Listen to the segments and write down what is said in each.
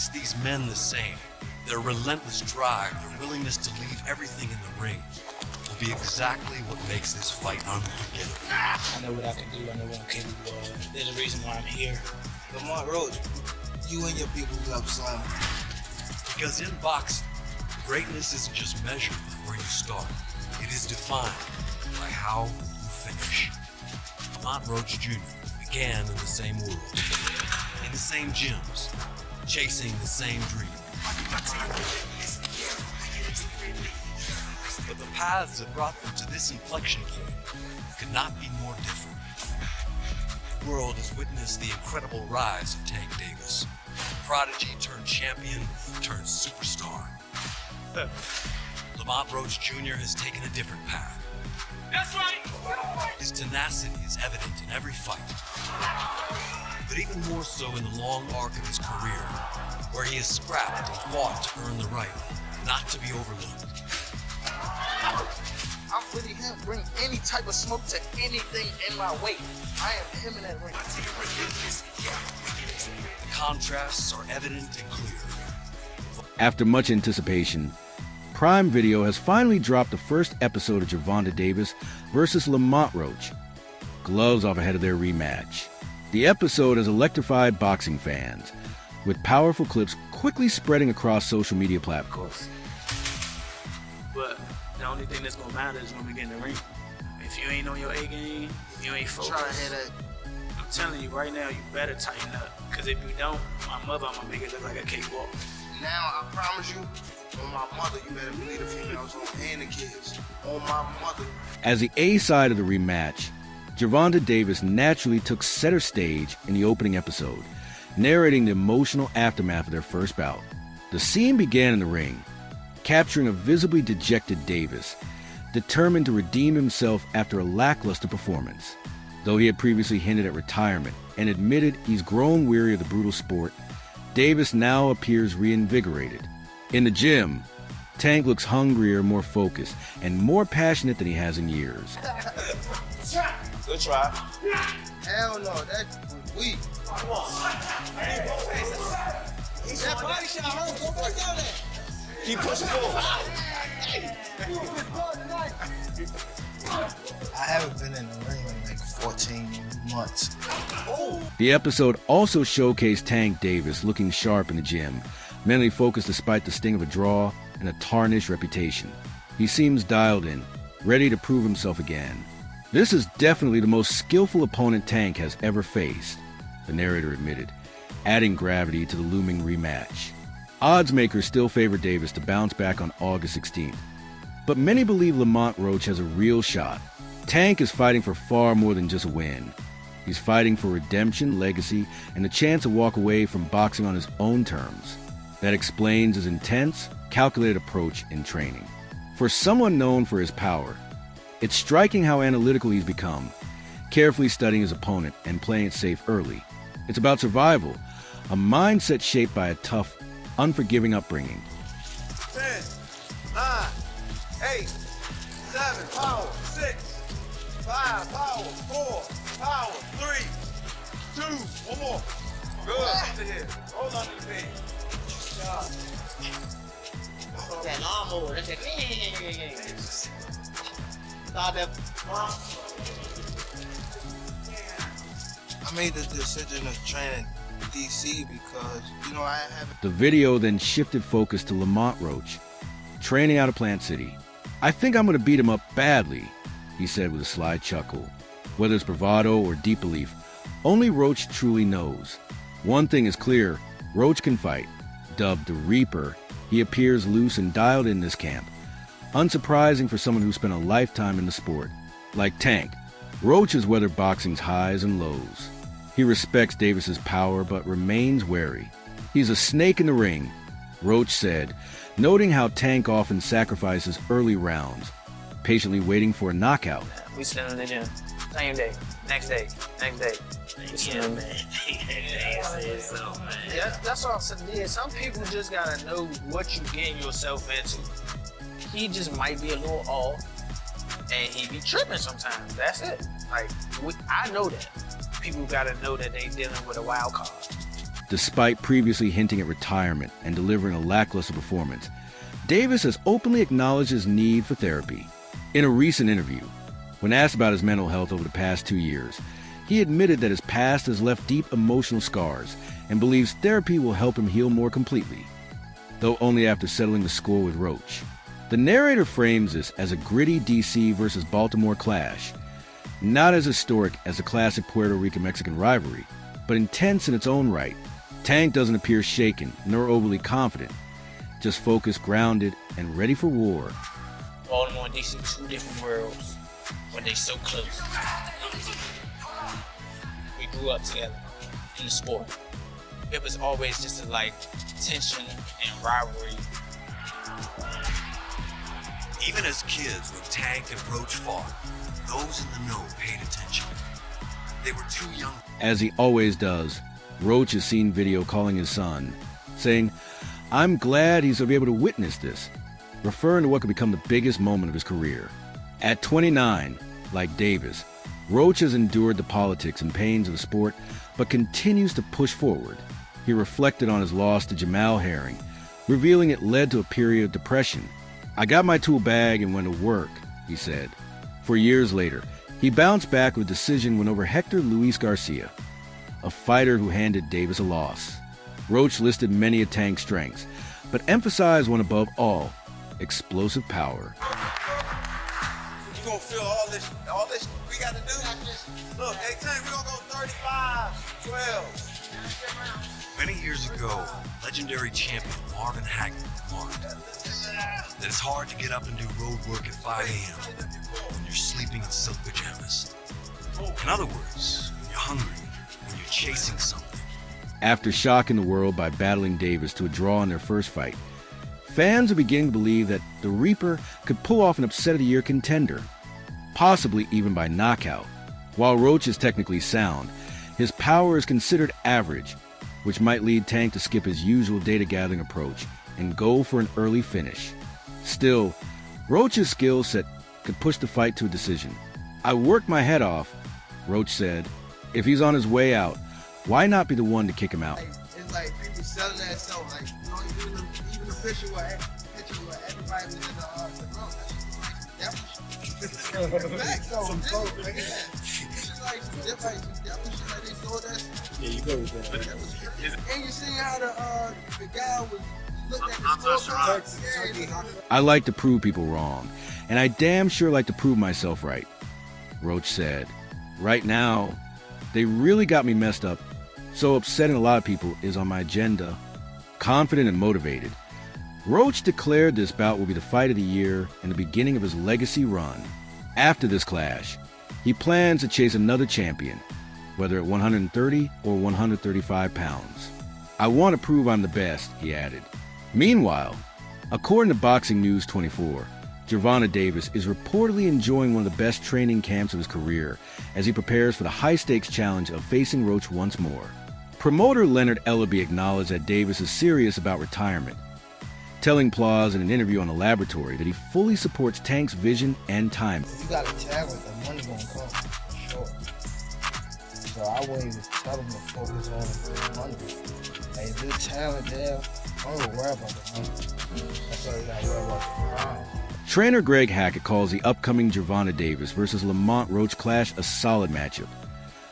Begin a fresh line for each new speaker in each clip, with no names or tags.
makes these men the same, their relentless drive, their willingness to leave everything in the ring, will be exactly what makes this fight unforgettable.
I know what I can do. I know what I'm capable of. There's a reason why I'm here.
Lamont Roach, you and your people love slam.
Because in boxing, greatness isn't just measured by where you start. It is defined by how you finish. Lamont Roach Jr. began in the same world, in the same gyms, chasing the same dream. But the paths that brought them to this inflection point could not be more different. The world has witnessed the incredible rise of Tank Davis, prodigy turned champion turned superstar. Lamont Roach Jr. has taken a different path.
That's right!
His tenacity is evident in every fight, but even more so in the long arc of his career, where he has scrapped and fought to earn the right not to be overlooked.
I'm really him. Bring any type of smoke to anything in my way. I am him in that ring.
The contrasts are evident and clear.
After much anticipation, Prime Video has finally dropped the first episode of Gervonta Davis versus Lamont Roach. Gloves off ahead of their rematch. The episode has electrified boxing fans, with powerful clips quickly spreading across social media platforms.
But the only thing that's gonna matter is when we get in the ring. If you ain't on your A game, if you ain't focused,
Trying to hit that.
I'm telling you right now, you better tighten up. Cause if you don't, my mother, I'm gonna make it look like a cakewalk.
Now, I promise you, on my mother, you better believe the females on and the kids. On my mother.
As the A side of the rematch, Gervonta Davis naturally took center stage in the opening episode, narrating the emotional aftermath of their first bout. The scene began in the ring, capturing a visibly dejected Davis, determined to redeem himself after a lackluster performance. Though he had previously hinted at retirement and admitted he's grown weary of the brutal sport, Davis now appears reinvigorated. In the gym, Tank looks hungrier, more focused, and more passionate than he has in years.
Good try.
Hell no, that was weak.
Come on.
That body shot hurt. Go back down there.
Keep pushing forward.
I haven't been in the ring in like 14 months.
The episode also showcased Tank Davis looking sharp in the gym, mentally focused despite the sting of a draw and a tarnished reputation. He seems dialed in, ready to prove himself again. This is definitely the most skillful opponent Tank has ever faced, the narrator admitted, adding gravity to the looming rematch. Odds makers still favor Davis to bounce back on August 16th, but many believe Lamont Roach has a real shot. Tank is fighting for far more than just a win. He's fighting for redemption, legacy, and the chance to walk away from boxing on his own terms. That explains his intense, calculated approach in training. For someone known for his power, it's striking how analytical he's become, carefully studying his opponent and playing it safe early. It's about survival, a mindset shaped by a tough, unforgiving upbringing.
10, 9, 8, 7, power, 6, 5, power, 4, power, 3, 2, one more. Good. To here. Hold on to the page. Good job.
That lawnmower, that's that. Stop that.
I made the decision to train in DC because, I haven't.
The video then shifted focus to Lamont Roach, training out of Plant City. "I think I'm going to beat him up badly," he said with a sly chuckle. Whether it's bravado or deep belief, only Roach truly knows. One thing is clear, Roach can fight. Dubbed the Reaper, he appears loose and dialed in this camp. Unsurprising for someone who spent a lifetime in the sport. Like Tank, Roach has weathered boxing's highs and lows. He respects Davis's power but remains wary. "He's a snake in the ring," Roach said, noting how Tank often sacrifices early rounds, patiently waiting for a knockout.
We sitting in the gym. Same day. Next day. Next day.
Yeah, man.
Yeah, that's what I'm saying. Yeah, some people just gotta know what you getting yourself into. He just might be a little off, and he be tripping sometimes. That's it. Like, I know that. People gotta know that they dealing with a wild card.
Despite previously hinting at retirement and delivering a lackluster performance, Davis has openly acknowledged his need for therapy. In a recent interview, when asked about his mental health over the past 2 years, he admitted that his past has left deep emotional scars and believes therapy will help him heal more completely, though only after settling the score with Roach. The narrator frames this as a gritty DC versus Baltimore clash, not as historic as the classic Puerto Rican-Mexican rivalry, but intense in its own right. Tank doesn't appear shaken nor overly confident, just focused, grounded, and ready for war.
Baltimore and DC, two different worlds, but they so close. We grew up together in the sport. It was always just tension and rivalry.
Even as kids, when Tank and Roach fought, those in the know paid attention. They were too young.
As he always does, Roach has seen video calling his son, saying, "I'm glad he's going to be able to witness this," referring to what could become the biggest moment of his career. At 29, like Davis, Roach has endured the politics and pains of the sport, but continues to push forward. He reflected on his loss to Jamal Herring, revealing it led to a period of depression. "I got my tool bag and went to work," he said. For years later, he bounced back with a decision win over Hector Luis Garcia, a fighter who handed Davis a loss. Roach listed many of Tank's strengths, but emphasized one above all: explosive power.
You gonna feel all this we gotta do? Look, hey Tank, we gonna go 35, 12.
Many years ago, legendary champion Marvin Hagler remarked that it's hard to get up and do road work at 5 a.m. when you're sleeping in silk pajamas. In other words, when you're hungry, when you're chasing something.
After shocking the world by battling Davis to a draw in their first fight, fans are beginning to believe that the Reaper could pull off an upset of the year contender, possibly even by knockout. While Roach is technically sound, his power is considered average, which might lead Tank to skip his usual data gathering approach and go for an early finish. Still, Roach's skill set could push the fight to a decision. "I worked my head off," Roach said. "If he's on his way out, why not be the one to kick him out?"
It's like people selling that so even the picture where everybody was in the room. That's facts though, man. It's just like some different shit like they sold that.
Yeah, you go with that.
And you see how the guy was looking at the scorecard. Yeah.
"I like to prove people wrong, and I damn sure like to prove myself right," Roach said. "Right now, they really got me messed up, so upsetting a lot of people is on my agenda." Confident and motivated, Roach declared this bout will be the fight of the year and the beginning of his legacy run. After this clash, he plans to chase another champion, whether at 130 or 135 pounds. "I want to prove I'm the best," he added. Meanwhile, according to Boxing News 24, Gervonta Davis is reportedly enjoying one of the best training camps of his career as he prepares for the high-stakes challenge of facing Roach once more. Promoter Leonard Ellaby acknowledged that Davis is serious about retirement, telling Plauz in an interview on The Laboratory that he fully supports Tank's vision and timing.
You got a talent, the money gonna come, for sure. So I wouldn't even tell him to focus on the money. Hey, if there's talent there, I don't worry about the money. That's all you gotta worry about the crown.
Trainer Greg Hackett calls the upcoming Gervonta Davis versus Lamont Roach clash a solid matchup,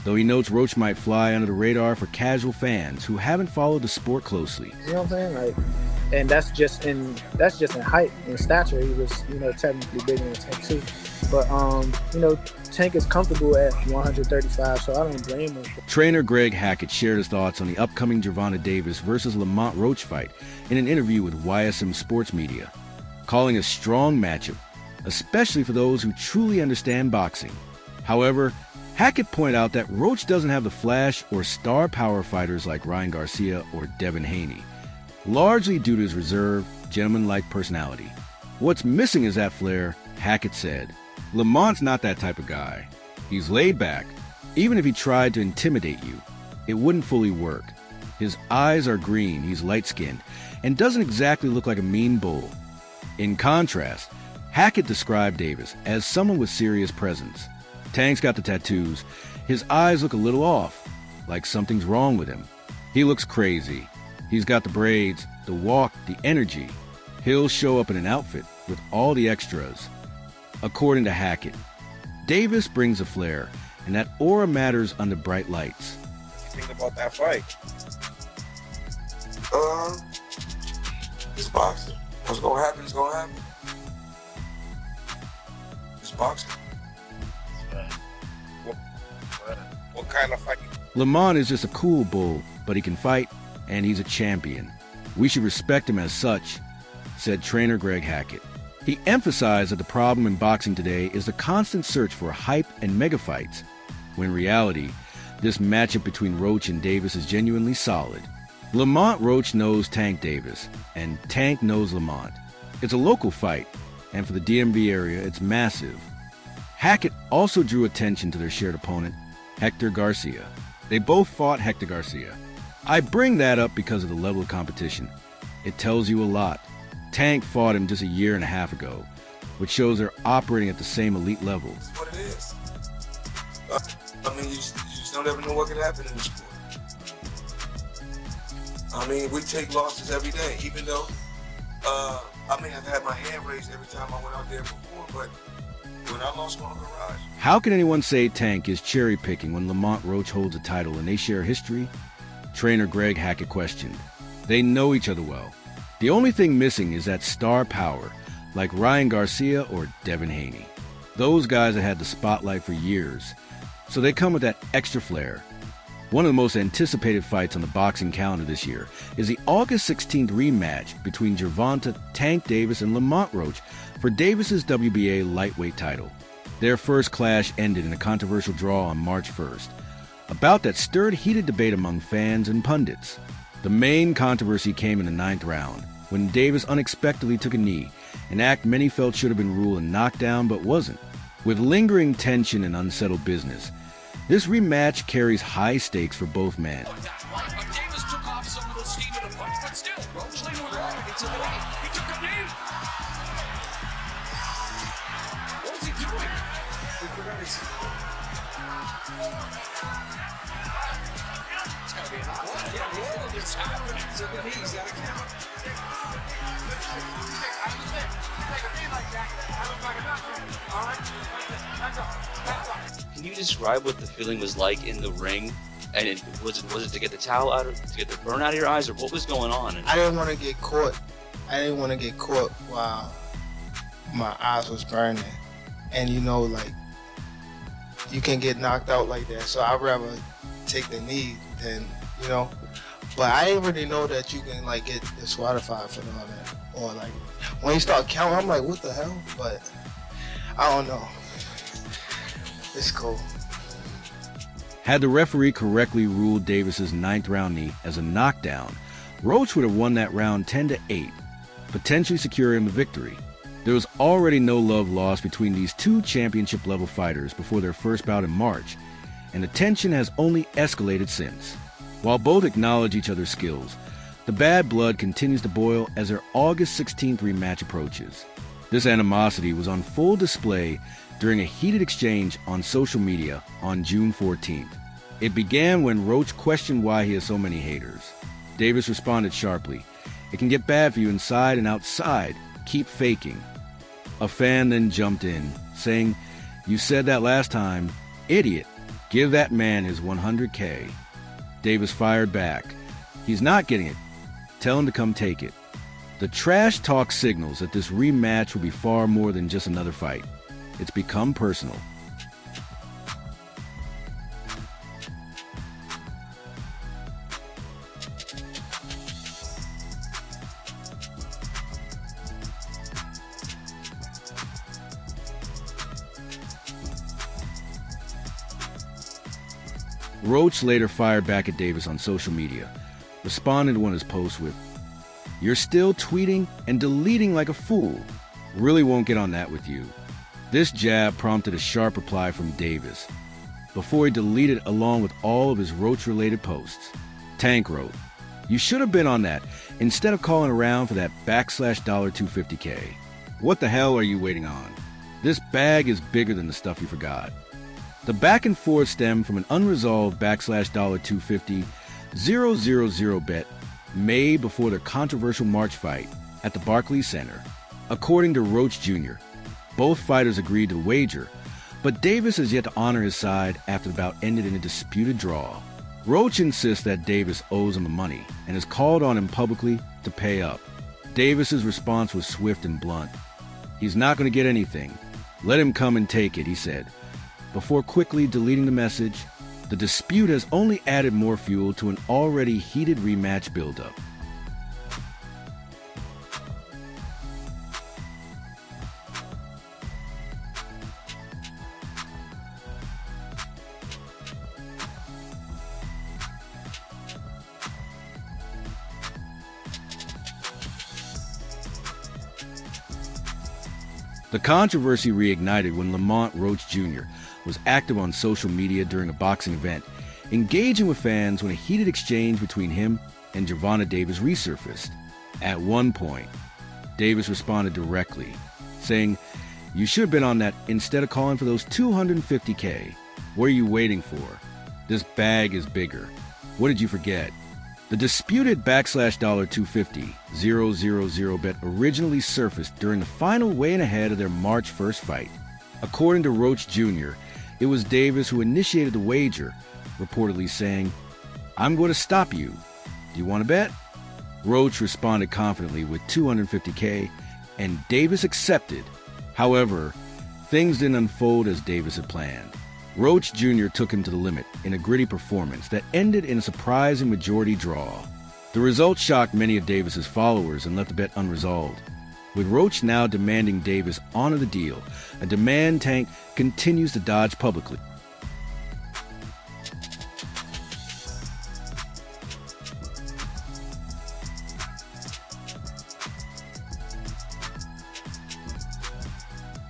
though he notes Roach might fly under the radar for casual fans who haven't followed the sport closely.
You know what I'm saying? And that's just in height and stature. He was, technically bigger than Tank too. But Tank is comfortable at 135, so I don't blame him.
Trainer Greg Hackett shared his thoughts on the upcoming Gervonta Davis versus Lamont Roach fight in an interview with YSM Sports Media, calling a strong matchup, especially for those who truly understand boxing. However, Hackett pointed out that Roach doesn't have the flash or star power fighters like Ryan Garcia or Devin Haney, largely due to his reserved, gentleman-like personality. "What's missing is that flair," Hackett said. "Lamont's not that type of guy. He's laid back. Even if he tried to intimidate you, it wouldn't fully work. His eyes are green, he's light-skinned, and doesn't exactly look like a mean bull." In contrast, Hackett described Davis as someone with serious presence. Tank's got the tattoos. His eyes look a little off, like something's wrong with him. He looks crazy. He's got the braids, the walk, the energy. He'll show up in an outfit with all the extras. According to Hackett, Davis brings a flair, and that aura matters under bright lights.
What do you think about that fight?
It's boxing. What's gonna happen is gonna happen. It's boxing.
What kind of fight?
Lamont is just a cool bull, but he can fight, and he's a champion. We should respect him as such, said trainer Greg Hackett. He emphasized that the problem in boxing today is the constant search for hype and mega fights, when in reality, this matchup between Roach and Davis is genuinely solid. Lamont Roach knows Tank Davis, and Tank knows Lamont. It's a local fight, and for the DMV area, it's massive. Hackett also drew attention to their shared opponent, Hector Garcia. They both fought Hector Garcia. I bring that up because of the level of competition. It tells you a lot. Tank fought him just a year and a half ago, which shows they're operating at the same elite level.
That's what it is. I mean, you just don't ever know what could happen in the sport. I mean, we take losses every day, even though I may have had my hand raised every time I went out there before, but when I lost my garage.
How can anyone say Tank is cherry-picking when Lamont Roach holds a title and they share history? Trainer Greg Hackett questioned. They know each other well. The only thing missing is that star power, like Ryan Garcia or Devin Haney. Those guys have had the spotlight for years, so they come with that extra flair. One of the most anticipated fights on the boxing calendar this year is the August 16th rematch between Gervonta Tank Davis and Lamont Roach for Davis's WBA lightweight title. Their first clash ended in a controversial draw on March 1st, a bout that stirred heated debate among fans and pundits. The main controversy came in the 9th round, when Davis unexpectedly took a knee, an act many felt should have been ruled a knockdown but wasn't. With lingering tension and unsettled business, this rematch carries high stakes for both men.
Davis took off some of the steam of the punch, but still, Roach leaned right into the knee. He took a knee. What is he doing? It's gotta be an odd one. Yeah, it's happening. So the knee's gotta count.
Can you describe what the feeling was like in the ring? And was it to get the towel out, to get the burn out of your eyes, or what was going on?
I didn't want to get caught. I didn't want to get caught while my eyes was burning. And you know, like, you can get knocked out like that. So I'd rather take the knee than, you know. But I didn't really know that you can, like, get disqualified for all that. Or, like, when you start counting, I'm like, what the hell? But I don't know. It's cool.
Had the referee correctly ruled Davis's 9th round knee as a knockdown, Roach would have won that round 10-8, potentially securing the victory. There was already no love lost between these two championship-level fighters before their first bout in March, and the tension has only escalated since. While both acknowledge each other's skills, the bad blood continues to boil as their August 16th rematch approaches. This animosity was on full display during a heated exchange on social media on June 14th. It began when Roach questioned why he has so many haters. Davis responded sharply, "It can get bad for you inside and outside. Keep faking." A fan then jumped in, saying, "You said that last time. Idiot. Give that man his 100K. Davis fired back. "He's not getting it. Tell him to come take it." The trash talk signals that this rematch will be far more than just another fight. It's become personal. Roach later fired back at Davis on social media, responding to one of his posts with, "You're still tweeting and deleting like a fool. Really won't get on that with you." This jab prompted a sharp reply from Davis, before he deleted along with all of his Roach-related posts. Tank wrote, "You should have been on that, instead of calling around for that $250K. What the hell are you waiting on? This bag is bigger than the stuff you forgot." The back and forth stemmed from an unresolved $250 000 bet made before their controversial March fight at the Barclays Center. According to Roach Jr., both fighters agreed to the wager, but Davis has yet to honor his side after the bout ended in a disputed draw. Roach insists that Davis owes him the money and has called on him publicly to pay up. Davis's response was swift and blunt. "He's not going to get anything. Let him come and take it," he said, before quickly deleting the message. The dispute has only added more fuel to an already heated rematch buildup. The controversy reignited when Lamont Roach Jr. was active on social media during a boxing event, engaging with fans when a heated exchange between him and Gervonta Davis resurfaced. At one point, Davis responded directly, saying, "You should have been on that instead of calling for those $250K. What are you waiting for? This bag is bigger. What did you forget?" The disputed $250 000 bet originally surfaced during the final weigh-in ahead of their March 1st fight. According to Roach Jr., it was Davis who initiated the wager, reportedly saying, "I'm going to stop you. Do you want to bet?" Roach responded confidently with $250K, and Davis accepted. However, things didn't unfold as Davis had planned. Roach Jr. took him to the limit in a gritty performance that ended in a surprising majority draw. The result shocked many of Davis's followers and left the bet unresolved. With Roach now demanding Davis honor the deal, a demand Tank continues to dodge publicly.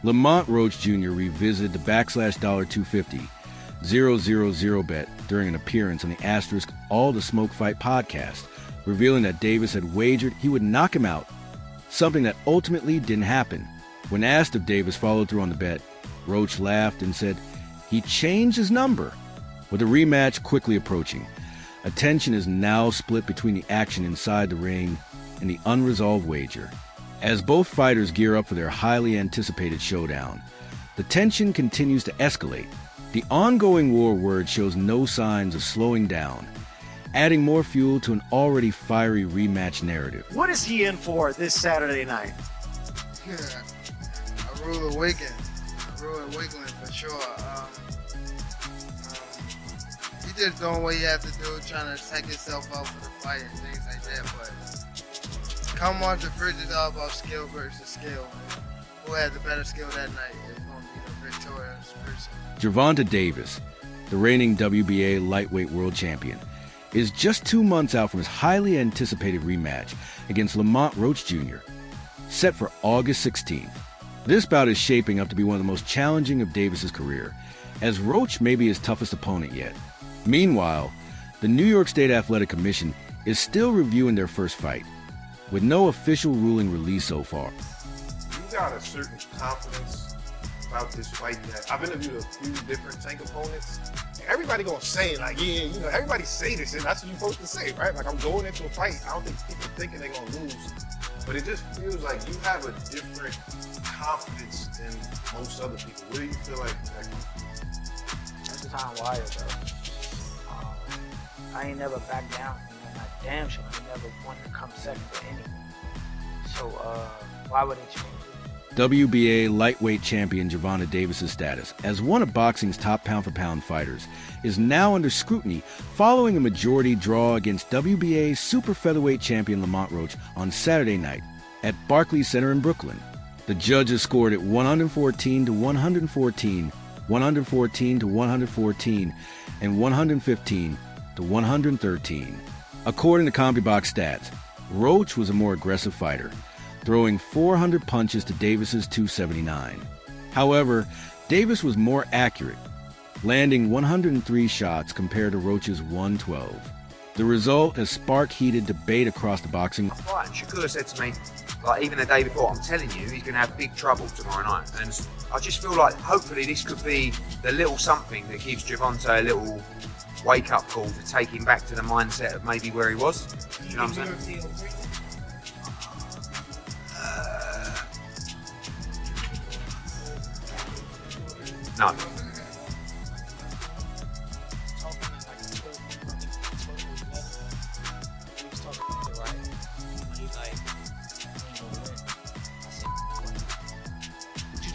Lamont Roach Jr. revisited the $250 000 bet during an appearance on the Asterisk All the Smoke Fight podcast, revealing that Davis had wagered he would knock him out, something that ultimately didn't happen. When asked if Davis followed through on the bet, Roach laughed and said he changed his number. With the rematch quickly approaching, attention is now split between the action inside the ring and the unresolved wager. As both fighters gear up for their highly anticipated showdown, the tension continues to escalate. The ongoing war word shows no signs of slowing down, adding more fuel to an already fiery rematch narrative.
What is he in for this Saturday night?
A rule awakening. A rule awakening for sure. He just doing what you have to do, trying to set yourself up for the fight and things like that, but come on to bridge it all about skill versus skill. Man. Who had the better skill that night is going to be the victorious person.
Gervonta Davis, the reigning WBA lightweight world champion, is just 2 months out from his highly anticipated rematch against Lamont Roach Jr., set for August 16th. This bout is shaping up to be one of the most challenging of Davis's career, as Roach may be his toughest opponent yet. Meanwhile, the New York State Athletic Commission is still reviewing their first fight, with no official ruling released so far.
You got a certain confidence about this fight that I've interviewed a few different Tank opponents. And everybody gonna say like, yeah, you know, everybody say this and that's what you're supposed to say, right? Like I'm going into a fight, I don't think people thinking they're gonna lose, but it just feels like you have a different confidence than most other people. Where do you feel like that comes from?
That's just how I'm wired, bro. I ain't never backed down. And I damn sure I never wanted to come second to anyone. So why would it change it?
WBA lightweight champion Gervonta Davis' status as one of boxing's top pound-for-pound fighters is now under scrutiny following a majority draw against WBA super featherweight champion Lamont Roach on Saturday night at Barclays Center in Brooklyn. The judges scored it 114 to 114, 114 to 114, and 115 to 113. According to CompuBox stats, Roach was a more aggressive fighter, throwing 400 punches to Davis's 279. However, Davis was more accurate, landing 103 shots compared to Roach's 112. The result has sparked heated debate across the boxing.
Right, and Shakur said to me, like even the day before, I'm telling you, he's going to have big trouble tomorrow night. And I just feel like hopefully this could be the little something that gives Gervonta a little wake-up call to take him back to the mindset of maybe where he was. You know what I'm saying? No.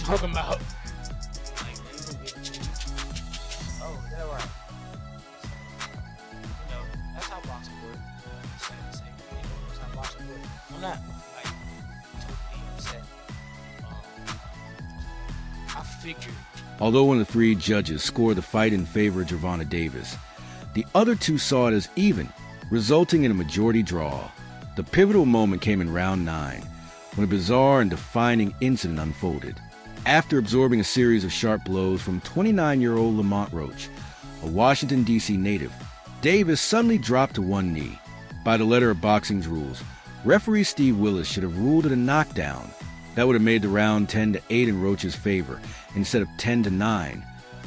Talking about. Oh, is that right? You know, that's how boxing works. Same, you know, that's how boxing works. I'm not like totally upset. I figured.
Although one of the three judges scored the fight in favor of Gervonta Davis, the other two saw it as even, resulting in a majority draw. The pivotal moment came in round 9, when a bizarre and defining incident unfolded. After absorbing a series of sharp blows from 29-year-old Lamont Roach, a Washington, D.C. native, Davis suddenly dropped to one knee. By the letter of boxing's rules, referee Steve Willis should have ruled it a knockdown. That would have made the round 10-8 in Roach's favor instead of 10-9,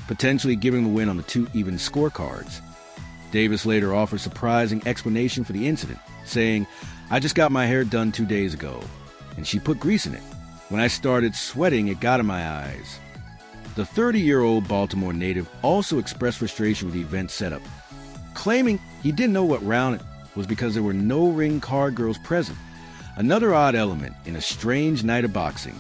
potentially giving the win on the 2 even scorecards. Davis later offered a surprising explanation for the incident, saying, "I just got my hair done 2 days ago, and she put grease in it. When I started sweating, it got in my eyes." The 30-year-old Baltimore native also expressed frustration with the event setup, claiming he didn't know what round it was because there were no ring card girls present. Another odd element in a strange night of boxing.